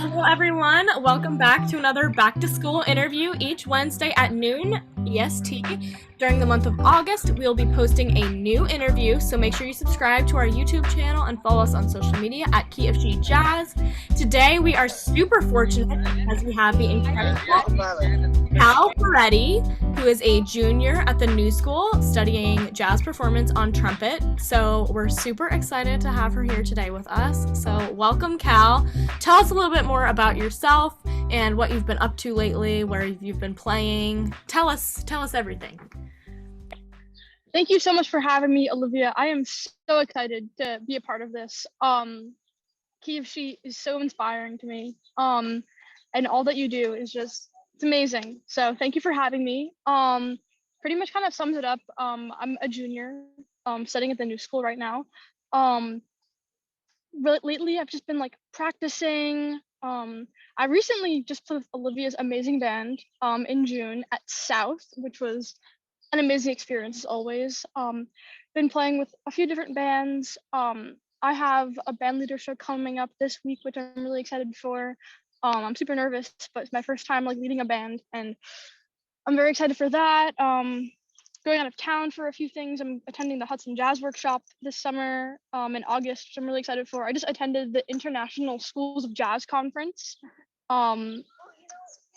Hello, everyone. Welcome back to another back to school interview each Wednesday at noon EST. During the month of August, we'll be posting a new interview, so make sure you subscribe to our YouTube channel and follow us on social media at KFG Jazz. Today, we are super fortunate because we have the incredible Kal Ferretti, who is a junior at the New School studying jazz performance on trumpet. So we're super excited to have her here today with us. So welcome, Kal. Tell us a little bit more about yourself and what you've been up to lately, where you've been playing. Tell us everything. Thank you so much for having me, Olivia. I am so excited to be a part of this. KFC is so inspiring to me. And all that you do is just, it's amazing. So thank you for having me. Pretty much kind of sums it up. I'm a junior, studying at the New School right now. Lately I've just been like practicing. I recently just played with Olivia's amazing band in June at South, which was an amazing experience as always. Been playing with a few different bands. I have a band leader show coming up this week, which I'm really excited for. I'm super nervous, but it's my first time like leading a band, and I'm very excited for that. Going out of town for a few things. I'm attending the Hudson Jazz Workshop this summer in August, which I'm really excited for. I just attended the International Schools of Jazz Conference,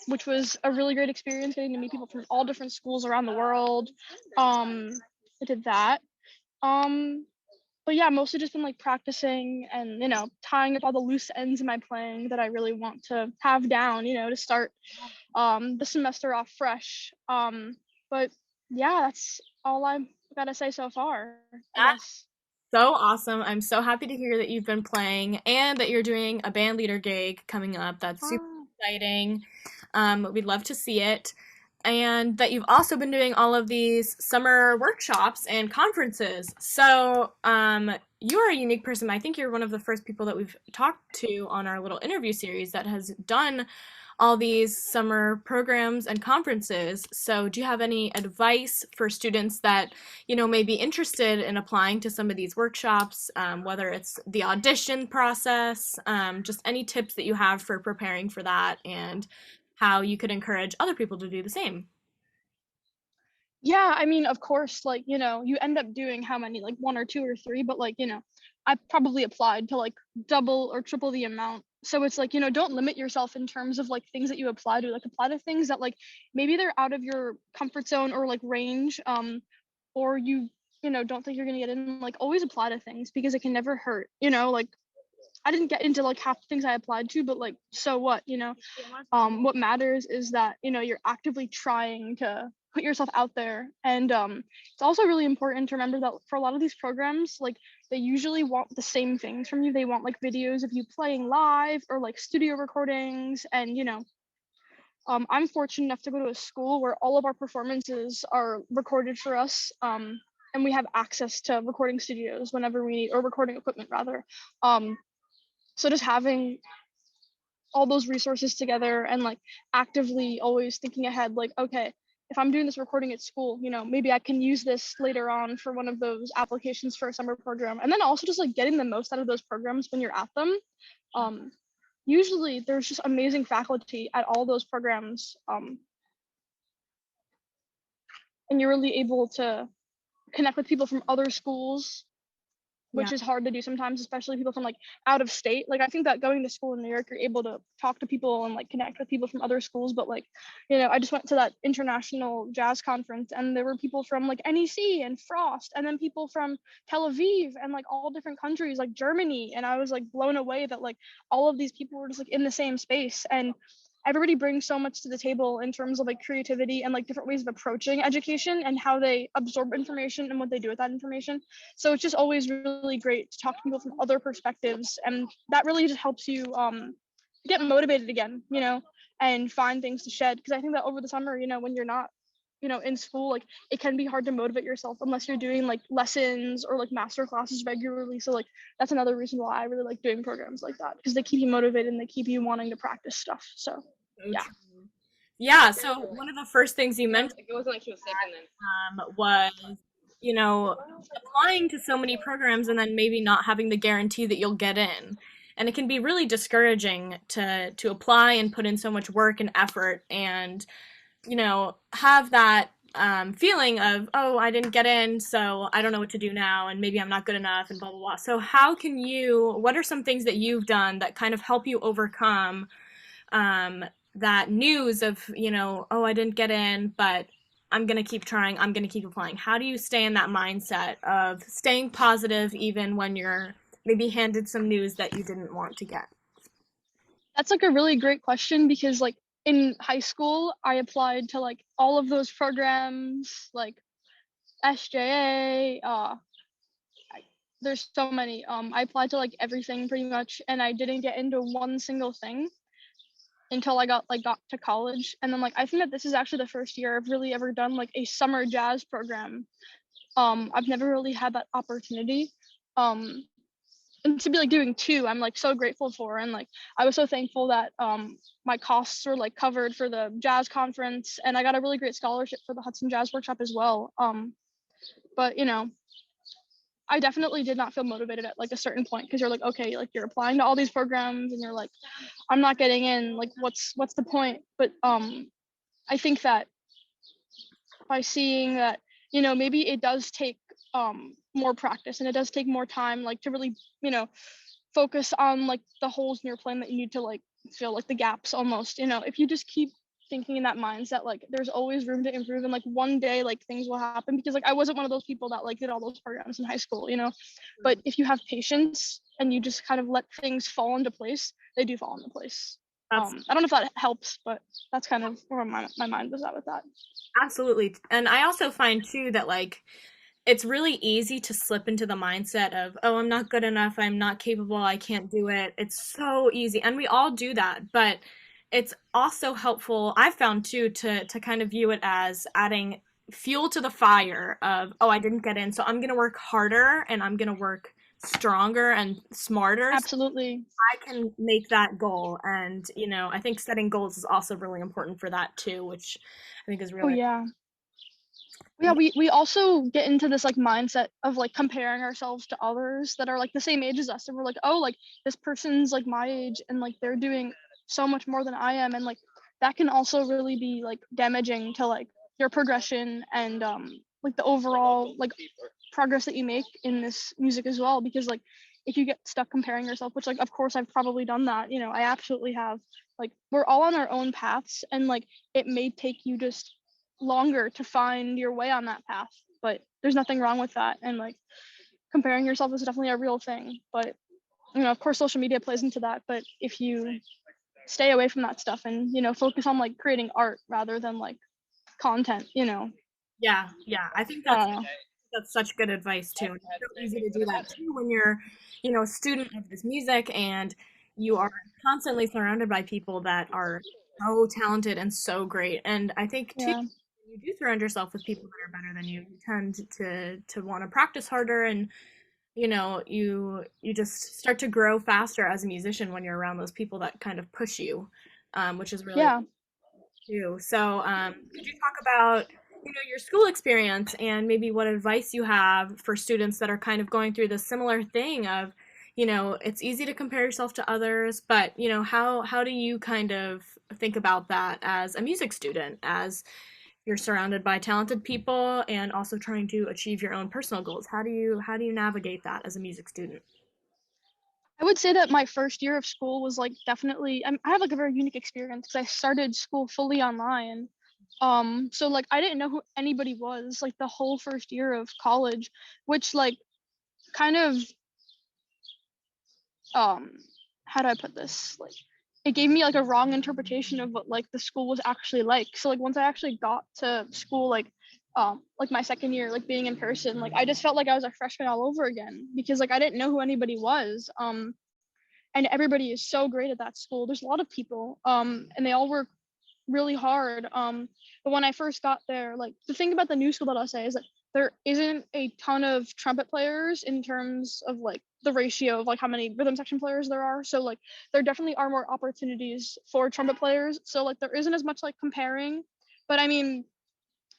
which was a really great experience, getting to meet people from all different schools around the world. I did that. But yeah, mostly just been like practicing and, tying up all the loose ends in my playing that I really want to have down, to start the semester off fresh. But yeah, that's all I've got to say so far, I guess. So awesome. I'm so happy to hear that you've been playing and that you're doing a band leader gig coming up. That's super exciting. We'd love to see it. And that you've also been doing all of these summer workshops and conferences. So you are a unique person. I think you're one of the first people that we've talked to on our little interview series that has done all these summer programs and conferences. So do you have any advice for students that, may be interested in applying to some of these workshops, whether it's the audition process, just any tips that you have for preparing for that and how you could encourage other people to do the same? Yeah, I mean, of course, like, you end up doing how many, like one or two or three, but like, I probably applied to like double or triple the amount. So it's like, don't limit yourself in terms of like things that you apply to, like apply to things that like maybe they're out of your comfort zone or like range, or don't think you're gonna get in, like always apply to things because it can never hurt, like I didn't get into like half the things I applied to, but like, so what, what matters is that, you're actively trying to put yourself out there. And it's also really important to remember that for a lot of these programs, like they usually want the same things from you. They want like videos of you playing live or like studio recordings. And, I'm fortunate enough to go to a school where all of our performances are recorded for us. And we have access to recording studios whenever we need, or recording equipment rather. So just having all those resources together and like actively always thinking ahead, like, okay, if I'm doing this recording at school, maybe I can use this later on for one of those applications for a summer program. And then also just like getting the most out of those programs when you're at them. Usually there's just amazing faculty at all those programs. And you're really able to connect with people from other schools, which is hard to do sometimes, especially people from like out of state. Like I think that going to school in New York, you're able to talk to people and like connect with people from other schools. But like, I just went to that international jazz conference and there were people from like NEC and Frost, and then people from Tel Aviv and like all different countries like Germany. And I was like blown away that like all of these people were just like in the same space. And everybody brings so much to the table in terms of like creativity and like different ways of approaching education and how they absorb information and what they do with that information. So it's just always really great to talk to people from other perspectives, and that really just helps you get motivated again, and find things to shed. Because I think that over the summer, when you're not in school, like it can be hard to motivate yourself unless you're doing like lessons or like master classes regularly. So like that's another reason why I really like doing programs like that, because they keep you motivated and they keep you wanting to practice stuff. So yeah. Yeah, so one of the first things you mentioned It wasn't like she was sick and then was, you know, applying to so many programs and then maybe not having the guarantee that you'll get in. and it can be really discouraging to apply and put in so much work and effort and have that feeling of, oh, I didn't get in, so I don't know what to do now, and maybe I'm not good enough, and blah, blah, blah. So, what are some things that you've done that kind of help you overcome um, that news of, oh, I didn't get in, but I'm going to keep trying, I'm going to keep applying? How do you stay in that mindset of staying positive even when you're maybe handed some news that you didn't want to get? That's like a really great question because like in high school, I applied to like all of those programs, like SJA. There's so many. I applied to like everything pretty much, and I didn't get into one single thing until I got to college. And then like I think that this is actually the first year I've really ever done like a summer jazz program. I've never really had that opportunity. Um, and to be like doing two, I'm like so grateful for. And like I was so thankful that my costs were like covered for the jazz conference, and I got a really great scholarship for the Hudson Jazz Workshop as well. But I definitely did not feel motivated at like a certain point, because you're like, okay, like you're applying to all these programs and you're like, I'm not getting in, like what's the point? But I think that by seeing that, maybe it does take more practice, and it does take more time, like to really, focus on like the holes in your plan that you need to like fill, like the gaps almost. If you just keep thinking in that mindset, like there's always room to improve, and like one day like things will happen, because like I wasn't one of those people that like did all those programs in high school. But if you have patience and you just kind of let things fall into place, they do fall into place. That's I don't know if that helps, but that's kind of where my mind was at with that. absolutely. And I also find too that like it's really easy to slip into the mindset of, oh, I'm not good enough, I'm not capable, I can't do it. It's so easy. And we all do that, but it's also helpful, I've found too, to kind of view it as adding fuel to the fire of, oh, I didn't get in, so I'm gonna work harder and I'm gonna work stronger and smarter so Absolutely. I can make that goal. And, I think setting goals is also really important for that too, which I think is Oh really yeah. Yeah, we also get into this like mindset of like comparing ourselves to others that are like the same age as us, and we're like, oh, like this person's like my age and like they're doing so much more than I am, and like that can also really be like damaging to like your progression and like the overall like progress that you make in this music as well. Because like if you get stuck comparing yourself, which like of course I've probably done that, I absolutely have. Like we're all on our own paths, and like it may take you just longer to find your way on that path, but there's nothing wrong with that. And like comparing yourself is definitely a real thing, but of course social media plays into that. But if you stay away from that stuff and focus on like creating art rather than like content. yeah, I think I don't know. that's such good advice too. And it's so easy to do that too when you're, a student of this music and you are constantly surrounded by people that are so talented and so great. And I think too, Yeah. when you do surround yourself with people that are better than you tend to want to practice harder, and you just start to grow faster as a musician when you're around those people that kind of push you, which is really Yeah. too. So, could you talk about, your school experience and maybe what advice you have for students that are kind of going through this similar thing of, it's easy to compare yourself to others, but, how do you kind of think about that as a music student, as you're surrounded by talented people and also trying to achieve your own personal goals? How do you navigate that as a music student? I would say that my first year of school was like definitely, I have like a very unique experience because I started school fully online. So like I didn't know who anybody was like the whole first year of college, which like kind of um how do I put this? Like it gave me like a wrong interpretation of what like the school was actually like. So like once I actually got to school, like my second year, like being in person, like I just felt like I was a freshman all over again, because like I didn't know who anybody was. And everybody is so great at that school. There's a lot of people, and they all work really hard. But when I first got there, like the thing about the new school that I'll say is that there isn't a ton of trumpet players in terms of like the ratio of like how many rhythm section players there are. So like there definitely are more opportunities for trumpet players. So like there isn't as much like comparing, but I mean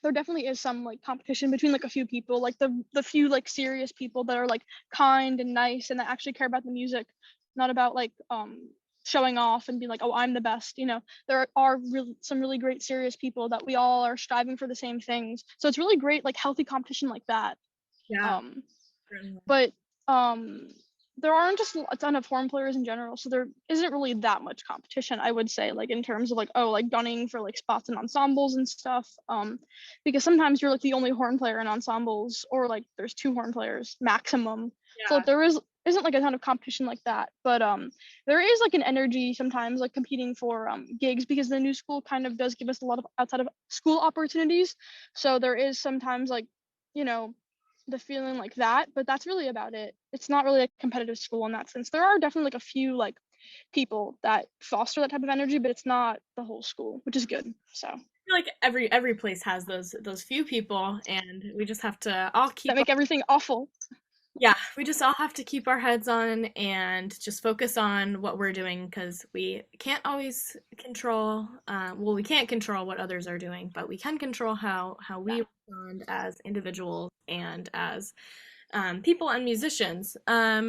there definitely is some like competition between like a few people, like the few like serious people that are like kind and nice and that actually care about the music. not about like showing off and being like, oh, I'm the best. There are some really great serious people that we all are striving for the same things. So it's really great, like healthy competition like that. Yeah. But there aren't just a ton of horn players in general, so there isn't really that much competition, I would say, like in terms of like, oh, like gunning for like spots in ensembles and stuff. Because sometimes you're like the only horn player in ensembles, or like there's 2 horn players maximum. Yeah. So like, there isn't like a ton of competition like that. But there is like an energy sometimes like competing for gigs, because the new school kind of does give us a lot of outside of school opportunities. So there is sometimes like, the feeling like that, but that's really about it. It's not really a competitive school in that sense. There are definitely like a few like people that foster that type of energy, but it's not the whole school, which is good. So I feel like every place has those few people, and we just have to all keep that make everything awful. Yeah, we just all have to keep our heads on and just focus on what we're doing, because we can't always control, well, we can't control what others are doing, but we can control how we respond as individuals and as people and musicians.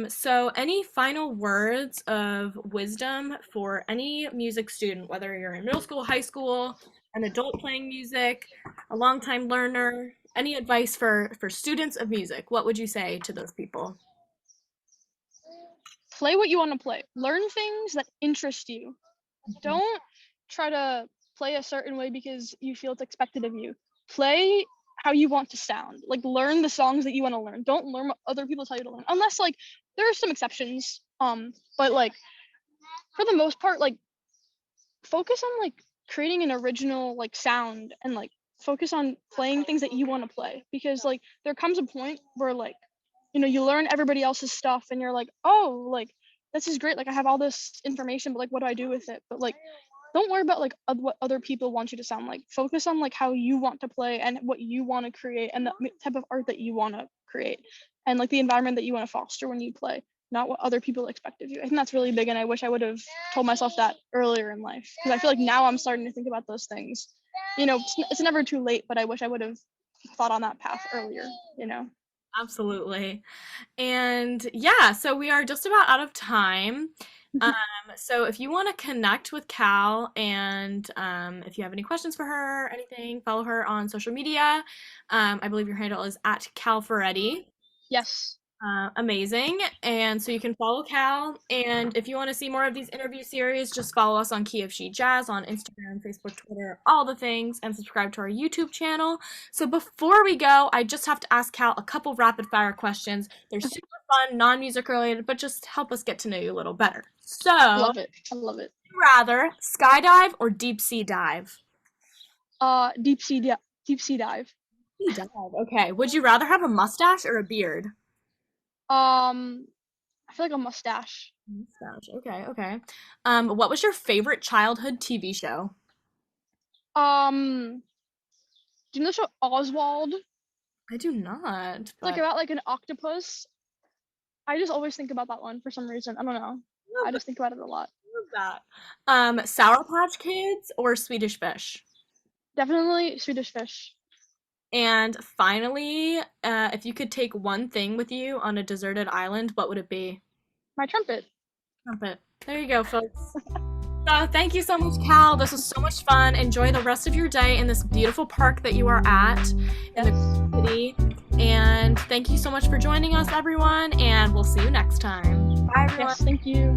So any final words of wisdom for any music student, whether you're in middle school, high school, an adult playing music, a longtime learner, any advice for students of music? What would you say to those people? Play what you want to play. Learn things that interest you. Don't try to play a certain way because you feel it's expected of you. Play how you want to sound. Like, learn the songs that you want to learn. Don't learn what other people tell you to learn, unless like there are some exceptions. But like for the most part, like focus on like creating an original like sound, and like focus on playing things that you want to play, because like there comes a point where like you learn everybody else's stuff and you're like, oh, like this is great, like I have all this information, but like what do I do with it? But like don't worry about like what other people want you to sound like. Focus on like how you want to play and what you want to create, and the type of art that you want to create, and like the environment that you want to foster when you play, not what other people expect of you. I think that's really big, and I wish I would have told myself that earlier in life, because I feel like now I'm starting to think about those things. It's never too late, but I wish I would have thought on that path earlier. Absolutely. And yeah, so we are just about out of time. So if you want to connect with Kal, and if you have any questions for her or anything, follow her on social media. I believe your handle is at Kal Ferretti. Yes. Amazing. And so you can follow Kal. And if you want to see more of these interview series, just follow us on Key of She Jazz on Instagram, Facebook, Twitter, all the things, and subscribe to our YouTube channel. So before we go, I just have to ask Kal a couple rapid fire questions. They're super fun, non-music related, but just help us get to know you a little better. So, love it. I love it. Would you rather skydive or deep sea dive? Deep sea dive. Deep dive. Okay. Would you rather have a mustache or a beard? I feel like a mustache. Mustache. Okay. What was your favorite childhood TV show? Do you know the show Oswald? I do not. It's like about like an octopus. I just always think about that one for some reason. I don't know. I just think about it a lot. Love that. Sour Patch Kids or Swedish Fish? Definitely Swedish Fish. And finally, if you could take one thing with you on a deserted island, what would it be? My trumpet. Trumpet. There you go, folks. So thank you so much, Kal. This was so much fun. Enjoy the rest of your day in this beautiful park that you are at in the city. And thank you so much for joining us, everyone. And we'll see you next time. Bye, everyone. Yes, thank you.